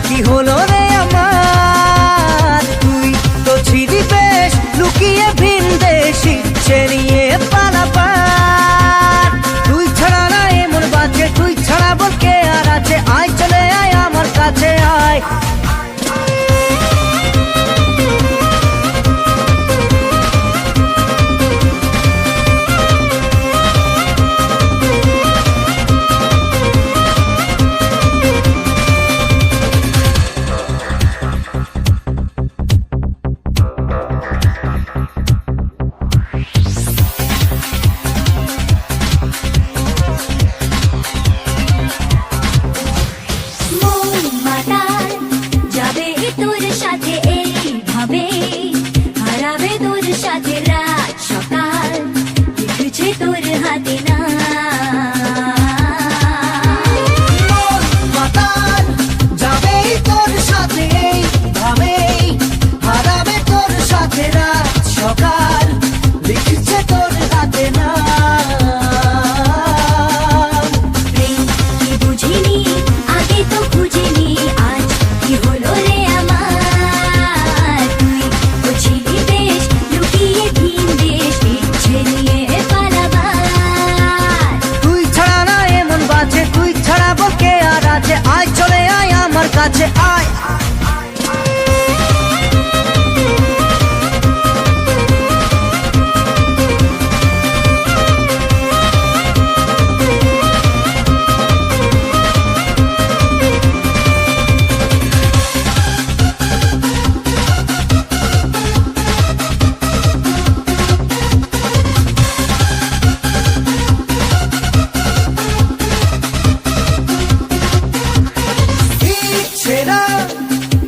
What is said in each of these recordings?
কি হলো রে আমার, তুই তো ছিলি বেশ লুকিয়ে ভিন দেশি ছেড়িয়ে পালাবার। তুই ছাড়া না এমন বাজে, তুই ছাড়া বল কে আর আছে, আয় চলে আয় আমার কাছে আয়। আয় চলে আয় আমার কাছে আয়।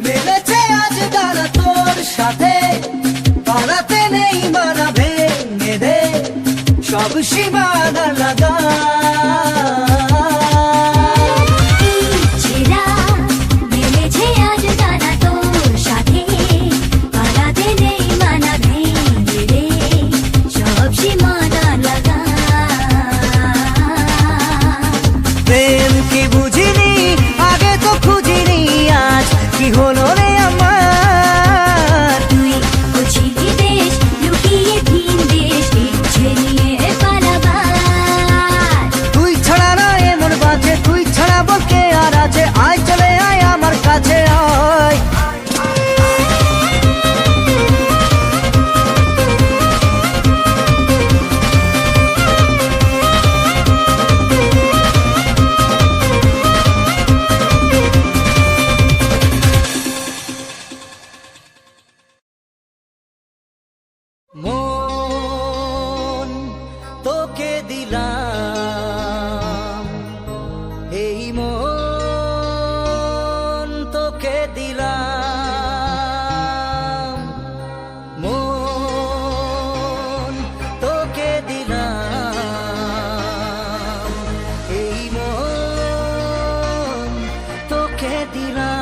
মেলেছে আজ দাঁড়া তোর সাথে, পালাতে নেই মানা ভেঙে দে সব সীমানা লাগা। প্রেম কি বুঝিনি আগে তো খুঁজিনি, আজ কি হলো রে আমার, তুই ছিলি বেশ লুকিয়ে ভিন দেশ ছেড়িয়ে পালাবার। তুই ছাড়া না এমন বাজে, তুই ছাড়া বল কে আর আছে, আয় চলে আয় আমার কাছে আয়। মন তোকে দিলাম, এই মন তোকে দিলাম, মন তোকে দিলাম, এই মন তোকে দিলাম।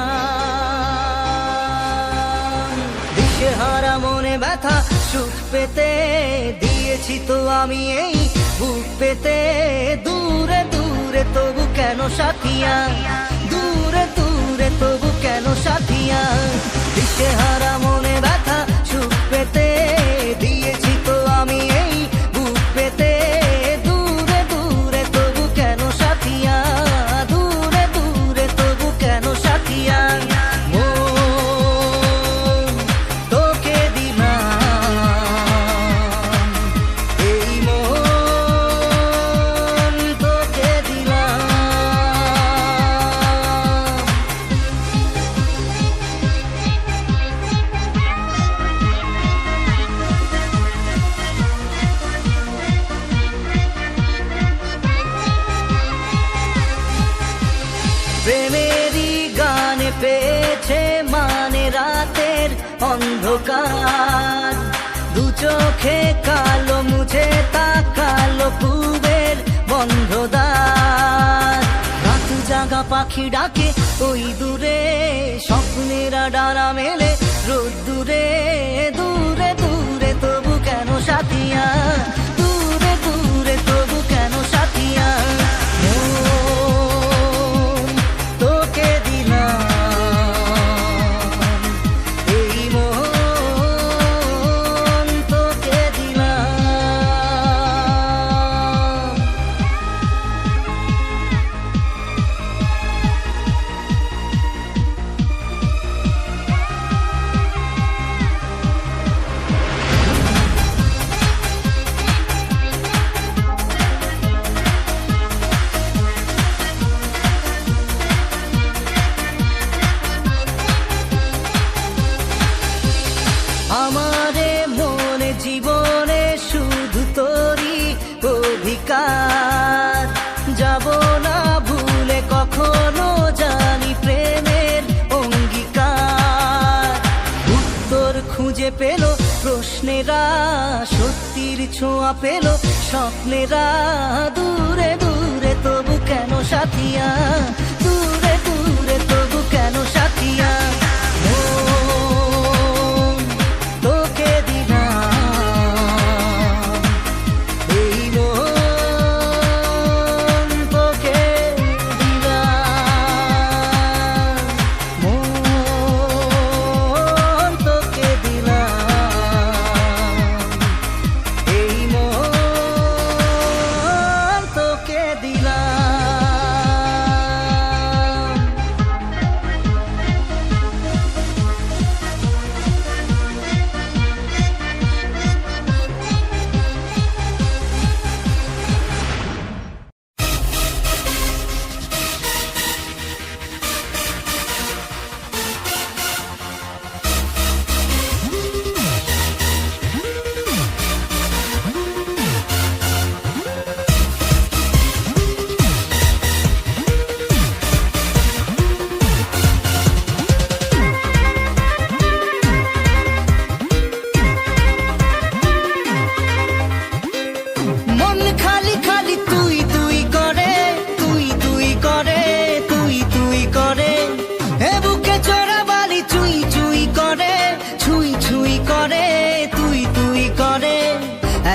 দিশেহারা মনে ব্যথা সুখ পেতে দিয়েছি তো আমি এই বুক পেতে, দূরে দূরে তবু কেন সাথিয়া, দূরে দূরে তবু কেন সাথিয়া। দিশেহারা মনে ব্যথা সুখ পেতে দিয়েছি তো আমি এই বুক পেতে, দূরে দূরে তবু কেন সাথিয়া, দূরে দূরে তবু কেন সাথিয়া। অন্ধকার, দু চোখে কালো মুছে তাকালো পূবের বন্ধ দ্বার। রাত জাগা পাখি ডাকে ওই দূরে, স্বপ্নেরা ডানা মেলে রোদ্দুরে। দূরে দূরে তবু কেন সাথিয়া, দূরে দূরে তবু কেন সাথিয়া। মন তোকে দিলাম, এই মন তোকে দিলাম। আমারে মনে জীবনে শুধু তোরই অধিকার, যাব না ভুলে কখনো জানি প্রেমের অঙ্গীকার। উত্তর খুঁজে পেল প্রশ্নেরা, সত্যির ছোঁয়া পেল স্বপ্নেরা। দূরে দূরে তবু কেন সাথিয়া, দূরে দূরে তবু কেন সাথিয়া। মন তোকে দিলাম, এই মন তোকে দিলাম, মন তোকে দিলাম, এই মন তোকে দিলাম। মন খালি খালি তুই তুই করে, তুই তুই করে, তুই তুই করে। এ বুকে চোরা বালি চুই চুই করে, ছুঁই ছুঁই করে, তুই তুই করে।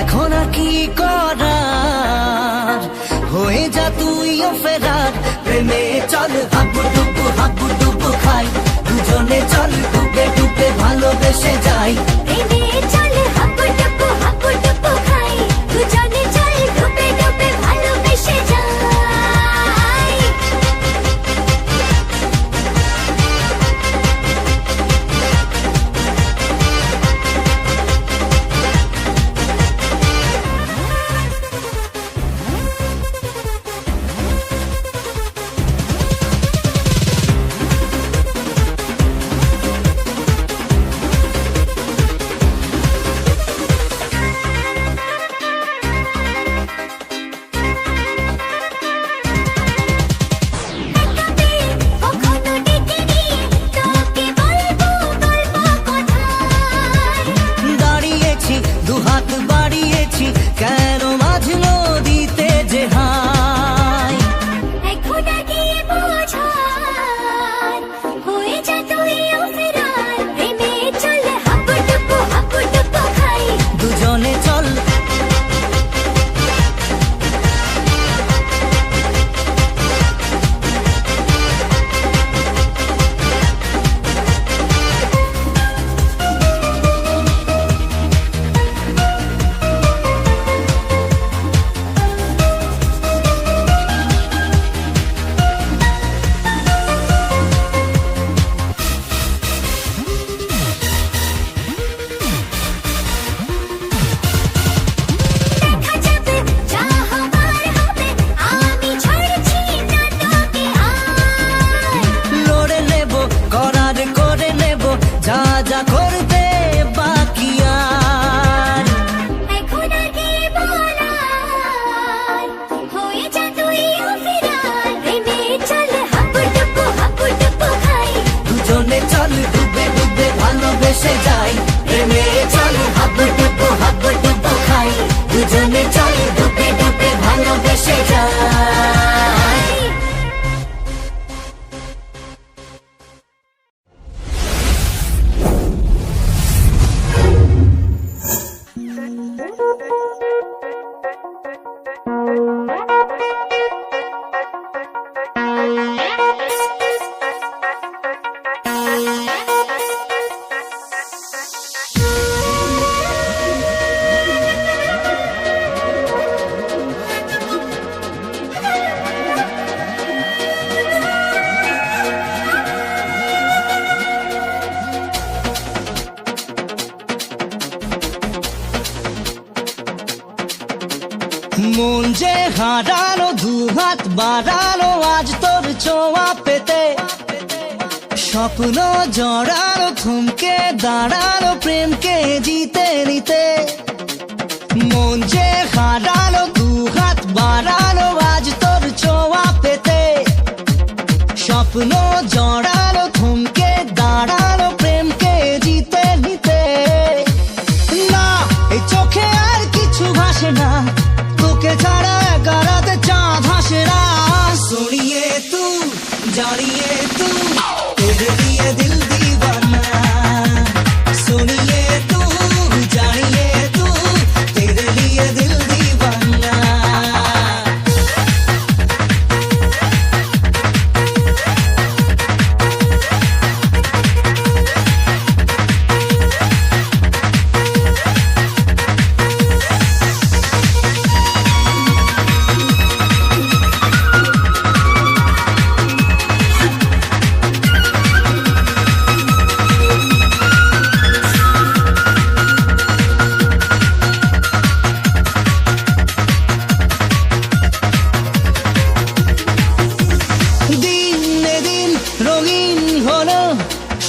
এখন আর কি করার, হয়ে যা তুইও ফেরার। প্রেমে চল হাবু ডুবু খাই, দুজনে চল ডুবে ডুবে ভালোবেসে যাই। প্রেমে চল হাবু ডুবু খাই, দুজনে চল ডুবে ডুবে ভালোবেসে যাই। কখনো দেখিনি তোকে বলবো গল্প কোথায়। দাঁড়িয়েছি দুহাত বাড়িয়েছি, কেন মাঝ নদীতে যে হাই। এখন আগে বোঝার, হয়ে যা তুইও ফেরার। প্রেমে চল হাবু ডুবু খাই, দুজনে চল দেখা যাবে যা হবার হবে। আমি ছাড়ছি না তোকে আর। লড়ে নেব করার করে নেব, যা যা করতে বাকি আর। এখন আগে বলার, হয়ে যা তুইও ফেরার। প্রেমে চল হাবু ডুবু খাই, দুজনে চল ডুবে ডুবে ভালোবেসে যাই। নেমে চলে হাবুডুবু খাই দুজনে চলে ডুবে ডুবে ভালোবেসে যায় মন যে হারানো দুহাত বাড়ানো আজ তোর ছোঁয়া পেতে স্বপ্ন জড়ানো থমকে দাঁড়ানো প্রেমকে জিতে নিতে মন যে হারানো দুহাত বাড়ানো আজ তোর ছোঁয়া পেতে স্বপ্ন জড়ানো থমকে দাঁড়ানো প্রেমকে জিতে নিতে না এই চোখে আর কিছু ভাসে না তোকে ছাড়া একা রাতে চাঁদ হাসে না सुनिए तू जानिए तू तेरे लिए दिल दीवाना सुनिए तू जानिए तू तेरे लिए दिल दीवाना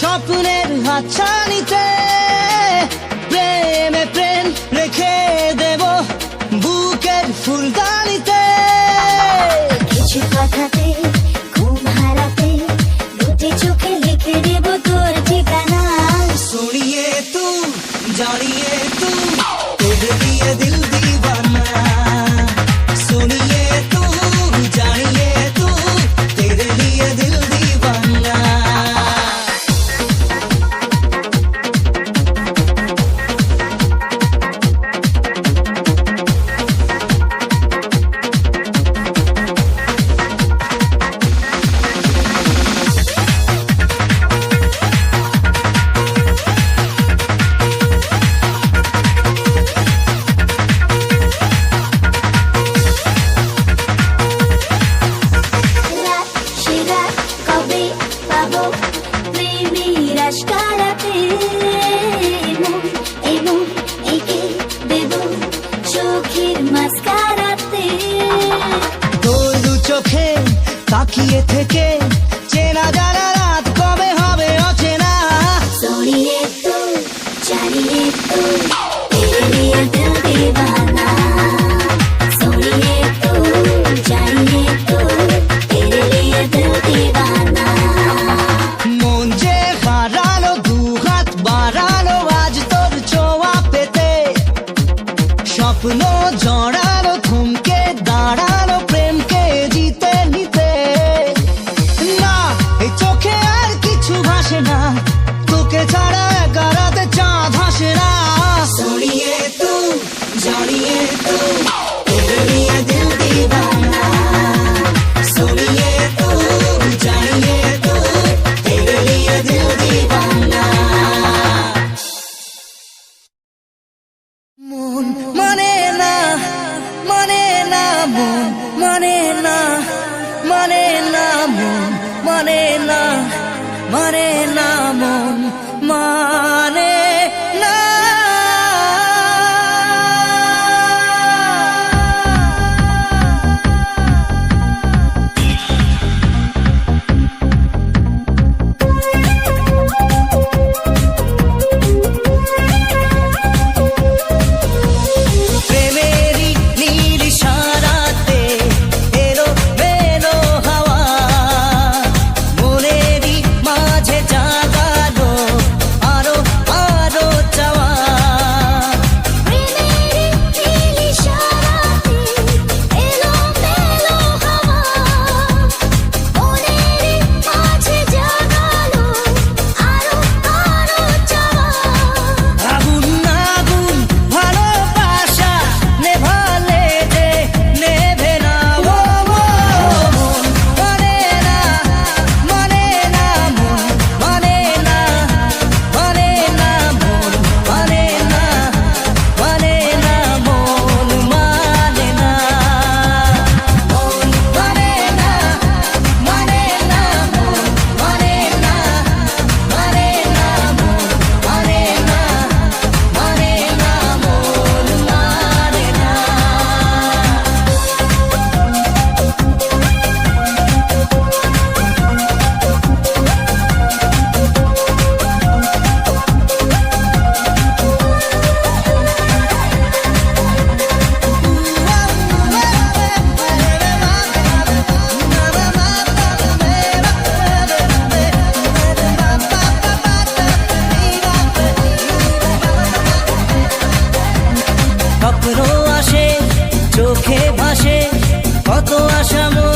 স্বপ্নের হাতছানিতে প্রেমে প্রেম রেখে দেব বুকের ফুলদানিতে কিছু কথাতে ঘুম হারাতে দুটি চোখে লিখে দেব তোর ঠিকানা सुनिए तू जानिए तू तेरे लिए दिल दीवाना सुनिए तू जानिए तू तेरे लिए दिल दीवाना চোখে তাকিয়ে থেকে চেনা জানা রাত কবে হবে অচেনা सुनिए तू जानिए तू तेरे लिए दिल दीवाना सुनिए तू जानिए तू तेरे लिए दिल दीवाना মন যে হারালো দুহাত বাড়ালো আজ তোর ছোঁয়া পেতে স্বপ্ন জড়ালো থমকে দাঁড়ালো প্রেমকে জিতে নিতে না এই চোখে আর কিছু ভাসে না তোকে ছাড়া একা রাতে চাঁদ হাসে না सुनिए तू जानिए तू तेरे लिए दिल दीवाना सुनिए तू जानिए तू तेरे लिए दिल दीवाना মন মানে না মানে না মন মানে না মানে না মন মানে না মানে না মন মানে না প্রেমেরই নীল ইশারাতে এলো মেলো হাওয়া মনেরই মাঝে জাগালো আরো শ্যামল